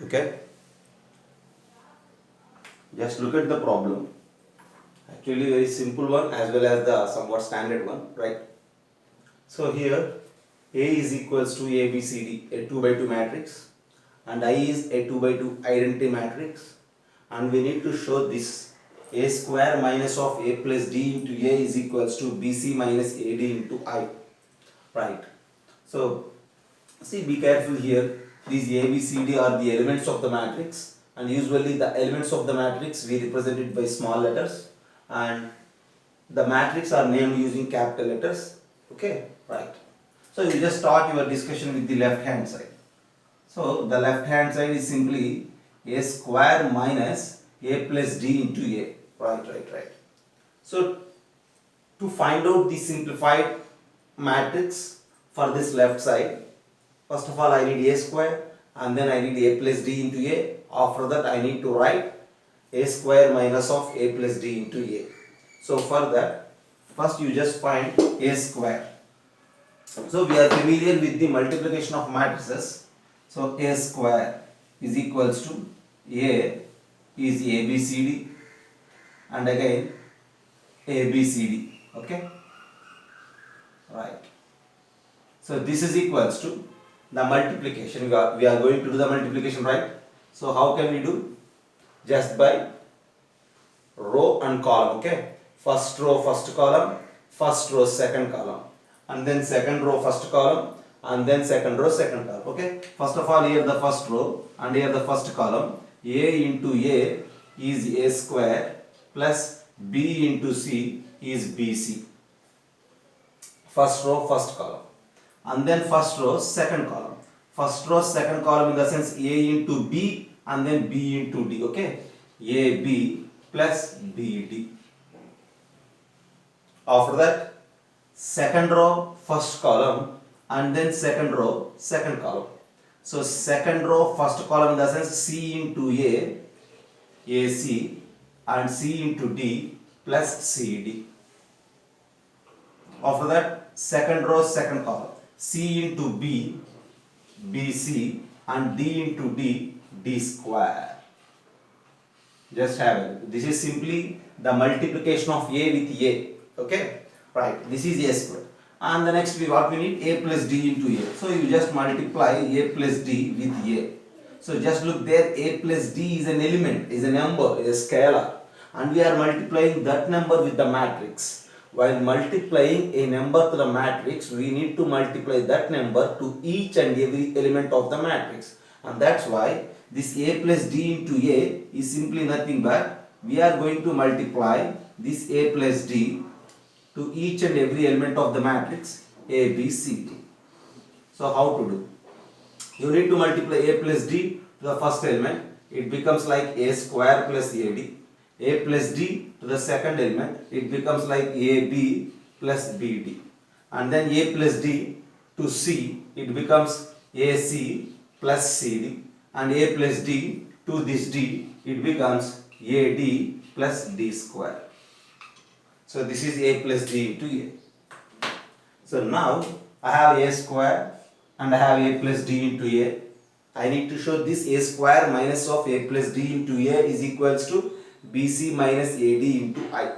Okay, just look at the problem. Actually, very simple one as well as the somewhat standard one, right? So here A is equals to A, B, C, D, a 2 by 2 matrix, and I is a 2 by 2 identity matrix, and we need to show this A square minus of A plus D into A is equals to BC minus AD into I, right? So see, be careful here. These A, B, C, D are the elements of the matrix, and usually the elements of the matrix we represent it by small letters, and the matrix are named using capital letters. Okay, right. So you just start your discussion with the left hand side. So the left hand side is simply A square minus A plus D into A. Right. So to find out the simplified matrix for this left side, first of all I need A square and then I need A plus D into A. After that I need to write A square minus of A plus D into A. So for that, first you just find A square. So we are familiar with the multiplication of matrices. So A square is equals to A is ABCD and again ABCD. Okay, right. So this is equals to the multiplication. We are going to do the multiplication, right? So how can we do? Just by row and column. Okay, first row first column, first row second column, and then second row first column, and then second row second column. Okay, first of all here the first row and here the first column. A into A is A square plus B into C is BC. First row first column, and then first row second column. First row second column in the sense A into B and then B into D. Okay, AB plus BD. After that, second row first column and then second row second column. So second row first column in the sense C into A, AC, and C into D plus CD. After that, second row second column, C into B, BC, and D into D, D square. Just have it. This is simply the multiplication of A with A. Okay, right. This is A square. And the next what we need? A plus D into A. So you just multiply A plus D with A. So just look there. A plus D is an element, is a number, is a scalar, and we are multiplying that number with the matrix. While multiplying a number to the matrix, we need to multiply that number to each and every element of the matrix, and that's why this A plus D into A is simply nothing but we are going to multiply this A plus D to each and every element of the matrix A, B, C, D. So how to do? You need to multiply A plus D to the first element. It becomes like A square plus AD. A plus D to the second element. It becomes like AB plus BD. And then A plus D to C. It becomes AC plus CD. And A plus D to this D. It becomes AD plus D square. So this is A plus D into A. So now I have A square and I have A plus D into A. I need to show this A square minus of A plus D into A is equals to BC minus AD into I.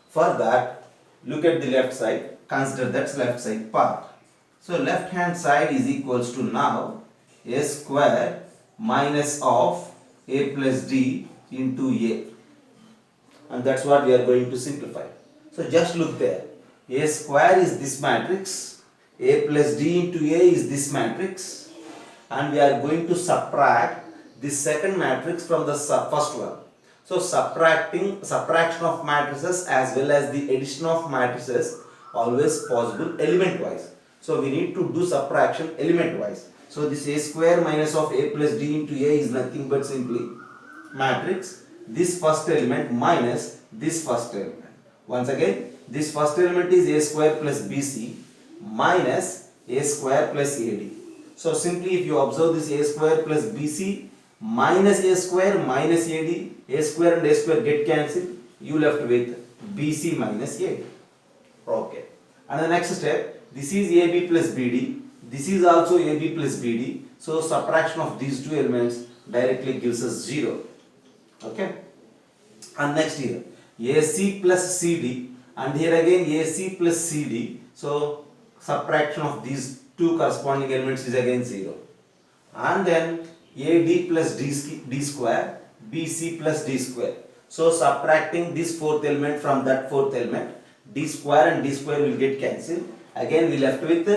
For that, look at the left side. Consider that's left side part. So left hand side is equals to now A square minus of A plus D into A. And that's what we are going to simplify. So just look there. A square is this matrix. A plus D into A is this matrix. And we are going to subtract the second matrix from the first one. So subtraction of matrices as well as the addition of matrices always possible element wise. So we need to do subtraction element wise. So this A square minus of A plus D into A is nothing but simply matrix this first element minus this first element. Once again, this first element is A square plus BC minus A square plus AD. So simply if you observe this A square plus BC minus A square minus AD, A square and A square get cancelled, you left with BC minus AD. Okay. And the next step, this is AB plus BD, this is also AB plus BD. So subtraction of these two elements directly gives us 0. Okay. And next here AC plus CD, and here again AC plus CD. So subtraction of these two corresponding elements is again 0. And then AD plus D square, BC plus D square. So subtracting this fourth element from that fourth element, D square and D square will get cancelled. Again we left with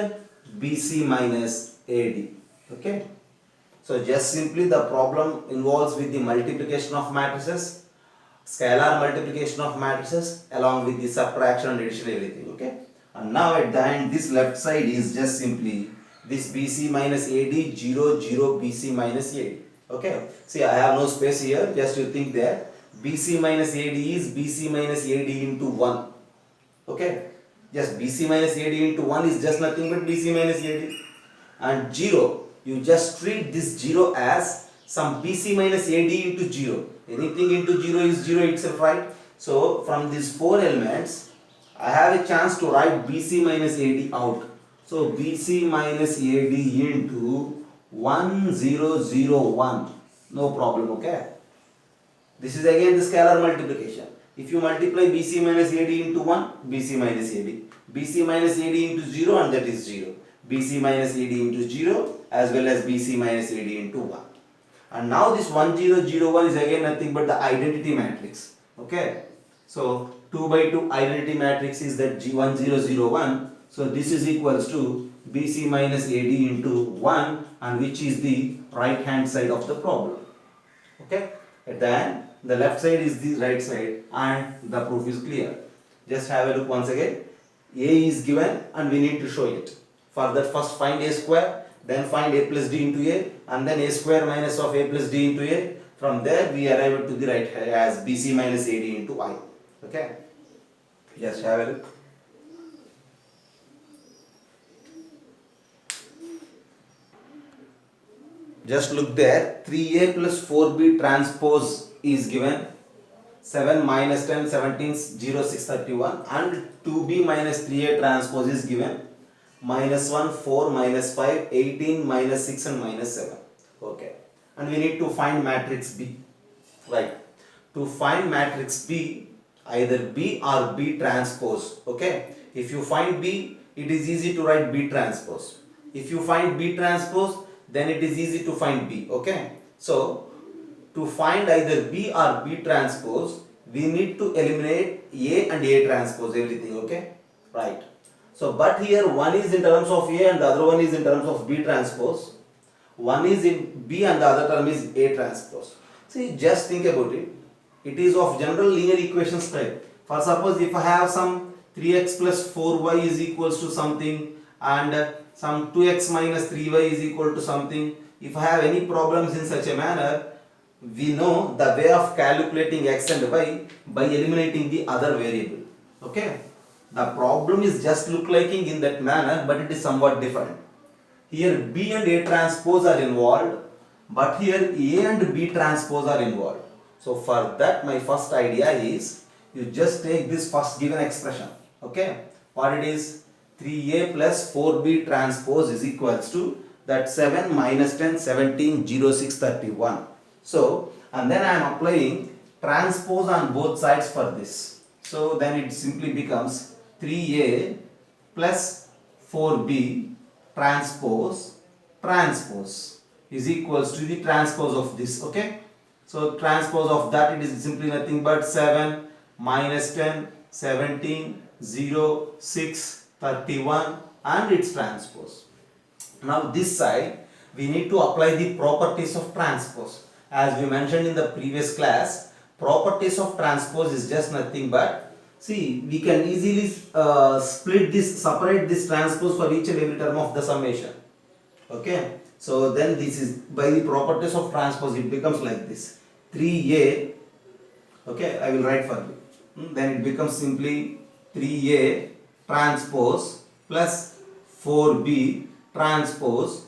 BC minus AD. Okay. So just simply the problem involves with the multiplication of matrices, scalar multiplication of matrices along with the subtraction and addition, everything. Okay. And now at the end this left side is just simply this BC minus AD 0 0 BC minus AD. Okay. See, I have no space here, just you think there. BC minus AD is BC minus AD into 1. Okay. Just BC minus AD into 1 is just nothing but BC minus AD. And 0, you just treat this 0 as some BC minus AD into 0. Anything into 0 is 0 itself, right? So from these four elements, I have a chance to write BC minus AD out. So BC minus AD into 1001. No problem, okay? This is again the scalar multiplication. If you multiply BC minus AD into 1, BC minus AD. BC minus AD into 0, and that is 0. BC minus AD into 0 as well as BC minus AD into 1. And now this 1001 is again nothing but the identity matrix. Okay. So 2 by 2 identity matrix is that G1001. So this is equals to BC minus AD into 1, and which is the right hand side of the problem. Okay. At the end, the left side is the right side, and the proof is clear. Just have a look once again. A is given and we need to show it. For that, first find A square, then find A plus D into A, and then A square minus of A plus D into A. From there we arrive to the right as BC minus AD into I. Okay. Just have a look. Just look there. 3A plus 4B transpose is given. 7 minus 10, 17, 0, 6, 31. And 2B minus 3A transpose is given. Minus 1, 4, minus 5, 18, minus 6 and minus 7. Okay. And we need to find matrix B. Right. To find matrix B, either B or B transpose. Okay. If you find B, it is easy to write B transpose. If you find B transpose, then it is easy to find B. Okay. So, to find either B or B transpose, we need to eliminate A and A transpose, everything. Okay. Right. So, but here one is in terms of A and the other one is in terms of B transpose. One is in B and the other term is A transpose. See, just think about it. It is of general linear equations type. For suppose if I have some 3x plus 4y is equals to something, and some 2x minus 3y is equal to something. If I have any problems in such a manner, we know the way of calculating x and y by eliminating the other variable. Okay. The problem is just look like in that manner, but it is somewhat different. Here B and A transpose are involved, but here A and B transpose are involved. So for that, my first idea is you just take this first given expression. Okay. What it is? 3A plus 4B transpose is equals to that 7 minus 10, 17, 0, 6, 31. So, and then I am applying transpose on both sides for this. So then it simply becomes 3A plus 4B transpose is equals to the transpose of this. Okay. So transpose of that, it is simply nothing but 7 minus 10, 17, 0, 6, 31 and its transpose. Now this side we need to apply the properties of transpose. As we mentioned in the previous class, properties of transpose is just nothing but, see, we can easily separate this transpose for each and every term of the summation. Okay. So then this is by the properties of transpose, it becomes like this. 3A, okay, I will write for you. Then it becomes simply 3A transpose plus 4B transpose.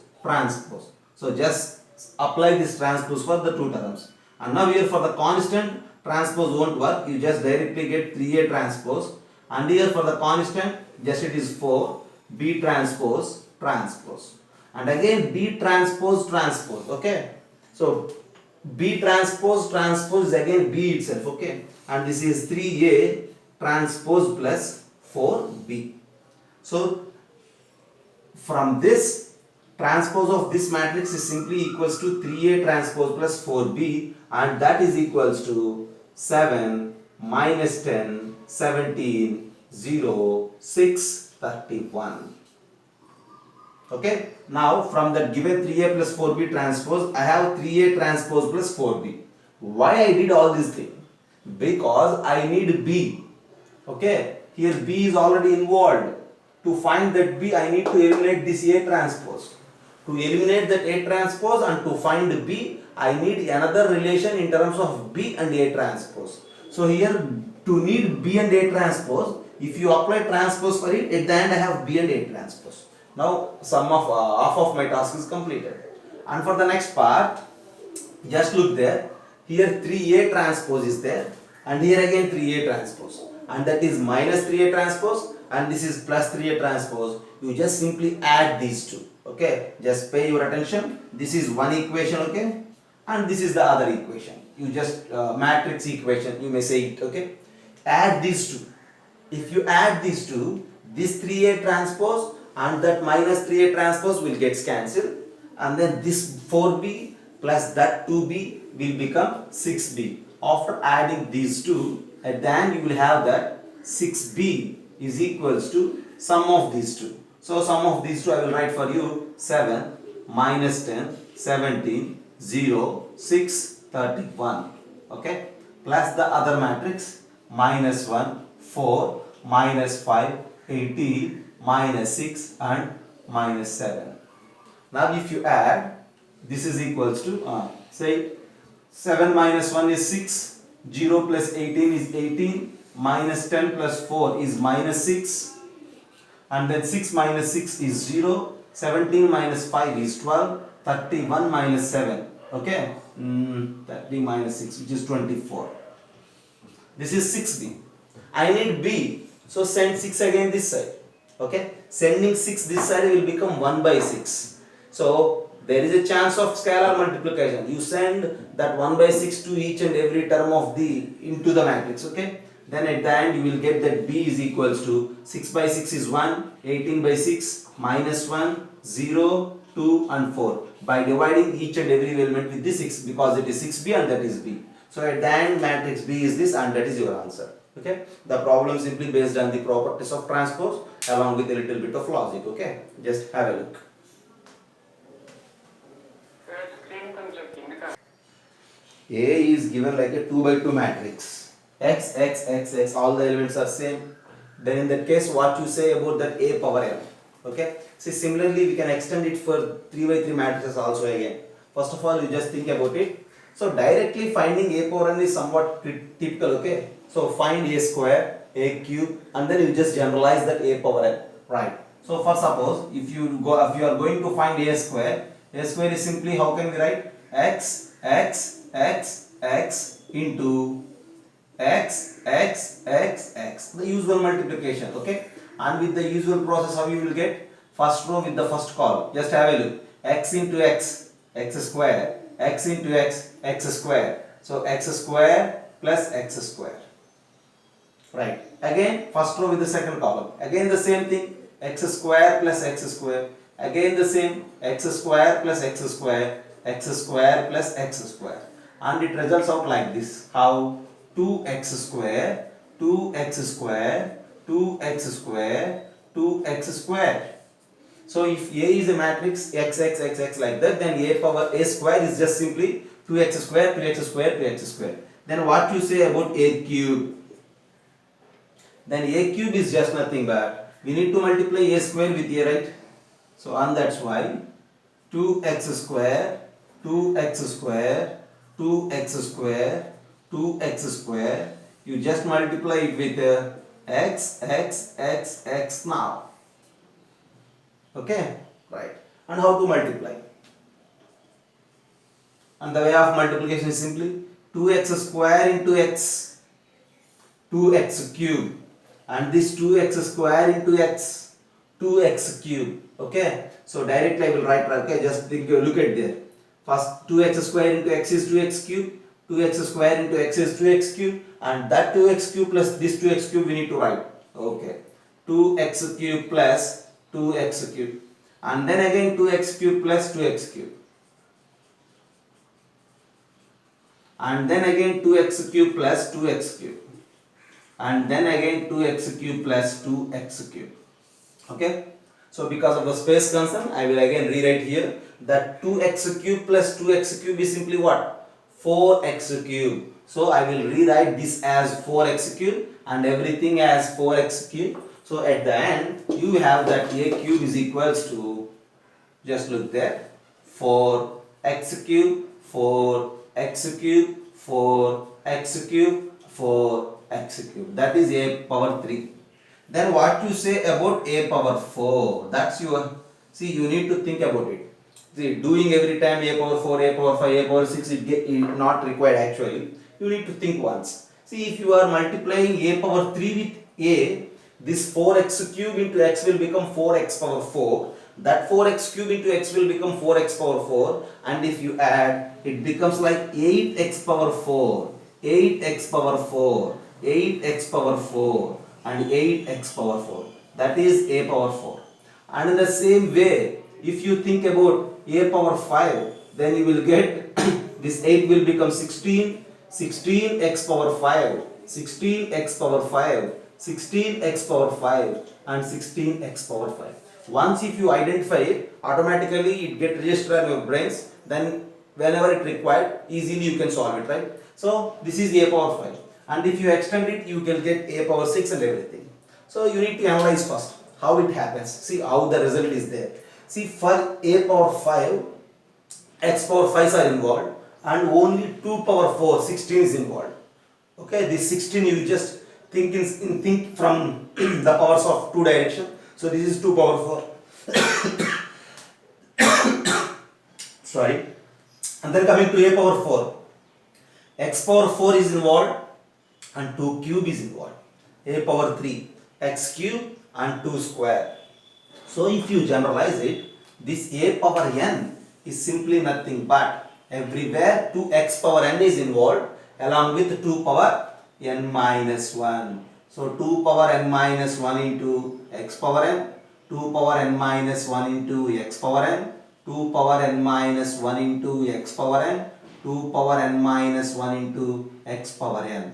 So just apply this transpose for the two terms. And now here for the constant, transpose won't work. You just directly get 3A transpose. And here for the constant, just it is 4B transpose. And again B transpose. Okay. So B transpose is again B itself, okay, and this is 3A transpose plus 4B. So from this, transpose of this matrix is simply equals to 3A transpose plus 4B, and that is equals to 7 minus 10 17 0 6 31. Okay, now from that given 3A plus 4B transpose, I have 3A transpose plus 4B. Why I did all this thing? Because I need B. Okay, here B is already involved. To find that B, I need to eliminate this A transpose. To eliminate that A transpose and to find B, I need another relation in terms of B and A transpose. So here, to need B and A transpose, if you apply transpose for it, at the end I have B and A transpose. Now half of my task is completed. And for the next part, just look there. Here 3A transpose is there, and here again 3A transpose, and that is minus 3A transpose, and this is plus 3A transpose. You just simply add these two. Okay, just pay your attention. This is one equation, okay, and this is the other equation. You just matrix equation, you may say it. Okay, add these two. If you add these two, this 3A transpose and that minus 3A transpose will get cancelled, and then this 4B plus that 2B will become 6B. After adding these two, at the end you will have that 6B is equals to sum of these two. So sum of these two I will write for you: 7 minus 10 17 0 6 31. Okay, plus the other matrix: minus 1 4 minus 5 18 minus 6 and minus 7. Now if you add, this is equals to say 7 minus 1 is 6, 0 plus 18 is 18, minus 10 plus 4 is minus 6, and then 6 minus 6 is 0, 17 minus 5 is 12, 31 minus 7, okay, 30 minus 6, which is 24. This is 6B. I need B, so send 6 again this side. Okay, sending 6 this side will become 1 by 6. So there is a chance of scalar multiplication. You send that 1 by 6 to each and every term of the into the matrix. Okay, then at the end you will get that B is equals to 6 by 6 is 1, 18 by 6 minus 1, 0, 2 and 4. By dividing each and every element with this 6, because it is 6B and that is B. So at the end matrix B is this, and that is your answer. Okay, the problem simply based on the properties of transpose along with a little bit of logic. Okay, just have a look. A is given like a 2 by 2 matrix. X, X, X, X, all the elements are same. Then in that case, what you say about that A power m? Okay, see, similarly we can extend it for 3 by 3 matrices also again. First of all, you just think about it. So directly finding A power n is somewhat typical. Okay, so find A square, A cube, and then you just generalize that A power n, right? So for suppose if you are going to find A square is simply, how can we write? X, X, X, X into X, X, X, X, the usual multiplication. Okay, and with the usual process, how you will get? First row with the first column. Just have a look. X into X, X square, X into X, X square. So X square plus X square. Right. Again, first row with the second column. Again the same thing. X square plus X square. Again the same. X square plus X square. X square plus X square. And it results out like this. How? 2x square, 2x square, 2x square, 2x square. So if A is a matrix x, x, x, x like that, then A power A square is just simply 2x square, 3x square, 3x square. Then what you say about A cube? Then A cube is just nothing but we need to multiply A square with A, right? So and that's why 2x square, 2x square, 2x square, 2x square, you just multiply it with x, x, x, x now. Okay, right. And how to multiply? And the way of multiplication is simply 2x square into x, 2x cube, and this 2x square into x, 2x cube. Okay, so directly I will write, okay, just think, look at there. First 2x square into x is 2x cube, 2x square into x is 2x cube, and that 2x cube plus this 2x cube we need to write. Okay, 2x cube plus 2x cube, and then again 2x cube plus 2x cube, and then again 2x cube plus 2x cube, and then again 2x cube plus 2x cube. Okay, so because of the space concern, I will again rewrite here that 2x cube plus 2x cube is simply what? 4x cube. So I will rewrite this as 4x cube and everything as 4x cube. So at the end you have that a cube is equals to, just look there, 4x cube, 4x cube, 4x cube, 4x cube. That is a power 3. Then what you say about a power 4? That's your, see, you need to think about it. See, doing every time a power 4, a power 5, a power 6, it not required actually. You need to think once. See, if you are multiplying a power 3 with a, this 4x cube into x will become 4x power 4. That 4x cube into x will become 4x power 4. And if you add, it becomes like 8x power 4, 8x power 4, 8x power 4. And 8x power 4, that is a power 4. And in the same way, if you think about a power 5, then you will get this 8 will become 16, 16x power 5, 16x power 5, 16x power 5, and 16x power 5. Once if you identify it, automatically it get registered in your brains, then whenever it required, easily you can solve it, right? So this is a power 5. And if you extend it, you can get a power 6 and everything. So you need to analyze first how it happens. See how the result is there. See, for a power 5, x power 5s are involved, and only 2 power 4, 16 is involved. Okay, this 16 you just think think from the powers of 2 direction. So this is 2 power 4. Sorry. And then coming to a power 4, x power 4 is involved and 2 cube is involved. A power 3, x cube and 2 square. So if you generalize it, this a power n is simply nothing but everywhere 2x power n is involved along with 2 power n minus 1. So 2 power n minus 1 into x power n, 2 power n minus 1 into x power n, 2 power n minus 1 into x power n, 2 power n minus 1 into x power n.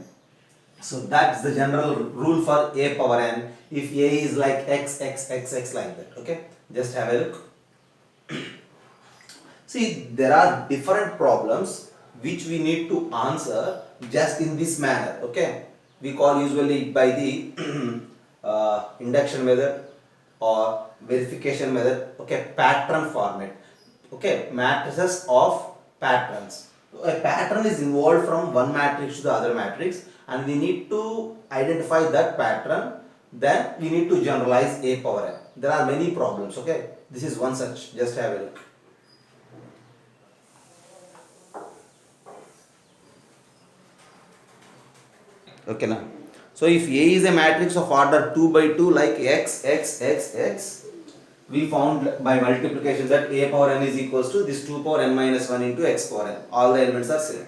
So that's the general rule for a power n if a is like x like that. Okay, just have a look. See, there are different problems which we need to answer just in this manner. Okay, we call usually by the induction method or verification method. Okay, pattern format. Okay, matrices of patterns. A pattern is involved from one matrix to the other matrix, and we need to identify that pattern. Then we need to generalize a power n. There are many problems. Okay, this is one such. Just have a look. Okay, now. So if A is a matrix of order 2 by 2 like x, we found by multiplication that a power n is equals to this 2 power n minus 1 into x power n. All the elements are same.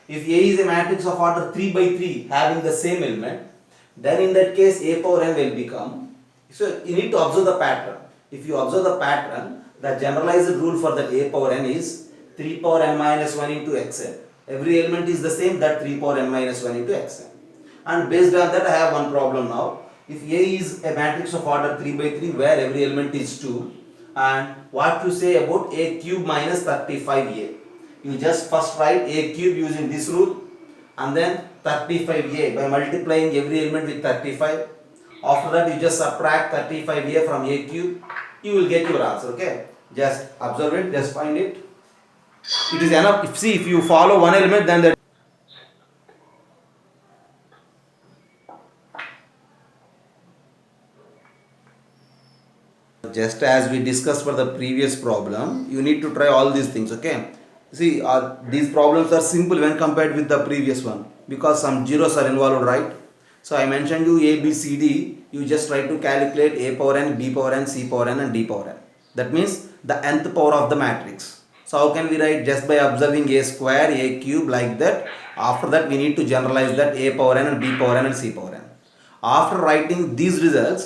If A is a matrix of order 3 by 3 having the same element, then in that case a power n will become, so you need to observe the pattern. If you observe the pattern, the generalized rule for that a power n is 3 power n minus 1 into xn. Every element is the same, that 3 power n minus 1 into xn. And based on that I have one problem now. If A is a matrix of order 3 by 3 where every element is 2, and what to say about a cube minus 35a? You just first write a cube using this rule and then 35a by multiplying every element with 35. After that you just subtract 35a from a cube, you will get your answer. Okay, just observe it, just find it. It is enough. See, if you follow one element, then that just as we discussed for the previous problem, you need to try all these things. Okay, see, these problems are simple when compared with the previous one because some zeros are involved, right? So I mentioned you a, b, c, d. You just try to calculate a power n, b power n, c power n and d power n. That means the nth power of the matrix. So how can we write? Just by observing a square, a cube, like that. After that we need to generalize that a power n and b power n and c power n. After writing these results,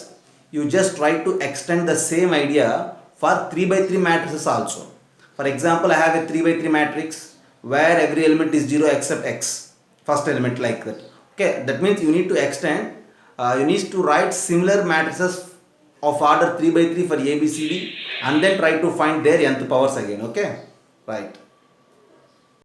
you just try to extend the same idea for 3 by 3 matrices also. For example, I have a 3 by 3 matrix where every element is 0 except x, first element, like that. Okay, that means you need to extend, you need to write similar matrices of order 3 by 3 for A, B, C, D, and then try to find their nth powers again. Okay, right.